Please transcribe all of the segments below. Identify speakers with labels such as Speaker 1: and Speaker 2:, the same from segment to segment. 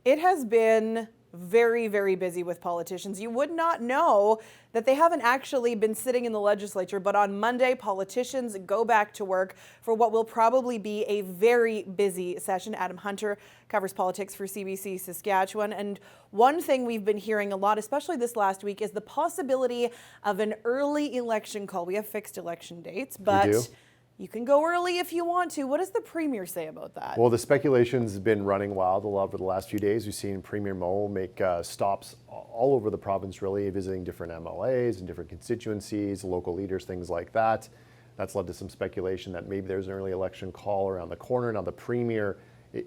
Speaker 1: It has been very, very busy with politicians. You would not know that they haven't actually been sitting in the legislature, but on Monday, politicians go back to work for what will probably be a very busy session. Adam Hunter covers politics for CBC Saskatchewan. And one thing we've been hearing a lot, especially this last week, is the possibility of an early election call. We have fixed election dates, but you can go early if you want to. What does the Premier say about that?
Speaker 2: Well, the speculation's been running wild over the last few days. We've seen Premier Moe make stops all over the province, really, visiting different MLAs and different constituencies, local leaders, things like that. That's led to some speculation that maybe there's an early election call around the corner. Now, the Premier,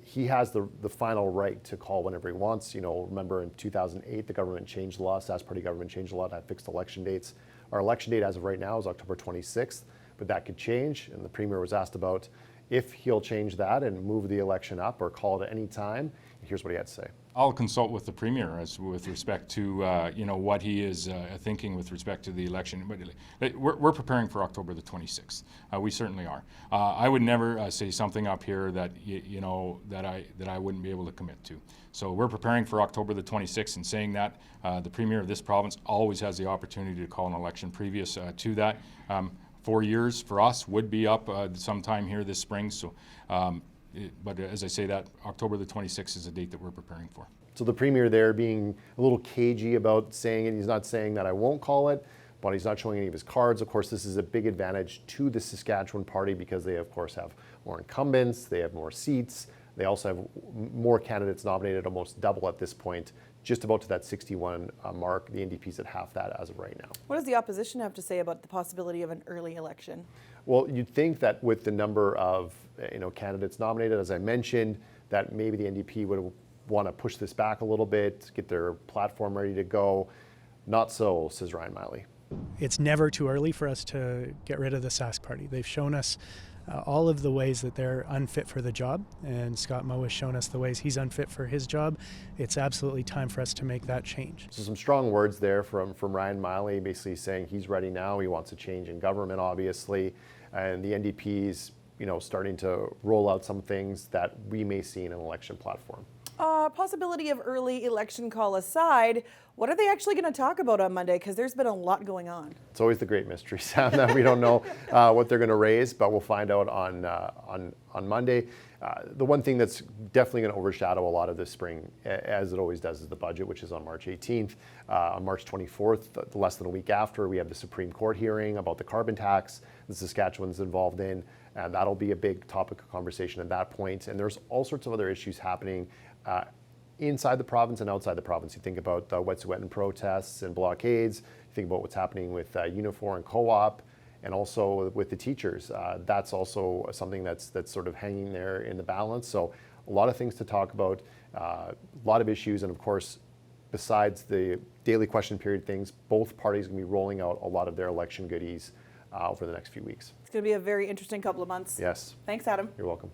Speaker 2: he has the final right to call whenever he wants. You know, remember in 2008, the government changed the law, Sask Party government changed the law to have fixed election dates. Our election date as of right now is October 26th. But that could change, and the Premier was asked about if he'll change that and move the election up or call it at any time. Here's what he had to say.
Speaker 3: I'll consult with the Premier as with respect to what he is thinking with respect to the election. But we're preparing for October the 26th. We certainly are. I would never say something up here that that I wouldn't be able to commit to. So we're preparing for October the 26th, and saying that the Premier of this province always has the opportunity to call an election previous to that. 4 years for us would be up sometime here this spring. So, but as I say, that October the 26th is a date that we're preparing for.
Speaker 2: So the Premier there being a little cagey about saying it. He's not saying that I won't call it, but he's not showing any of his cards. Of course, this is a big advantage to the Saskatchewan party because they, of course, have more incumbents, they have more seats. They also have more candidates nominated, almost double at this point, just about to that 61 mark. The NDP's at half that as of right now.
Speaker 1: What does the opposition have to say about the possibility of an early election?
Speaker 2: Well, you'd think that with the number of candidates nominated, as I mentioned, that maybe the NDP would want to push this back a little bit, get their platform ready to go. Not so, says Ryan Miley.
Speaker 4: It's never too early for us to get rid of the Sask Party. They've shown us all of the ways that they're unfit for the job, and Scott Moe has shown us the ways he's unfit for his job. It's absolutely time for us to make that change.
Speaker 2: So some strong words there from Ryan Miley, basically saying he's ready now. He wants a change in government, obviously, and the NDP's starting to roll out some things that we may see in an election platform.
Speaker 1: Possibility of early election call aside, what are they actually going to talk about on Monday? Because there's been a lot going on.
Speaker 2: It's always the great mystery, Sam, that we don't know what they're going to raise, but we'll find out on Monday. The one thing that's definitely going to overshadow a lot of this spring, as it always does, is the budget, which is on March 18th. On March 24th, less than a week after, we have the Supreme Court hearing about the carbon tax that Saskatchewan's involved in, and that'll be a big topic of conversation at that point. And there's all sorts of other issues happening inside the province and outside the province. You think about the Wet'suwet'en protests and blockades. You think about what's happening with Unifor and Co-op, and also with the teachers. That's also something that's sort of hanging there in the balance. So a lot of things to talk about, a lot of issues, and of course, besides the daily question period things, both parties are going to be rolling out a lot of their election goodies over the next few weeks.
Speaker 1: It's going to be a very interesting couple of months.
Speaker 2: Yes.
Speaker 1: Thanks, Adam.
Speaker 2: You're welcome.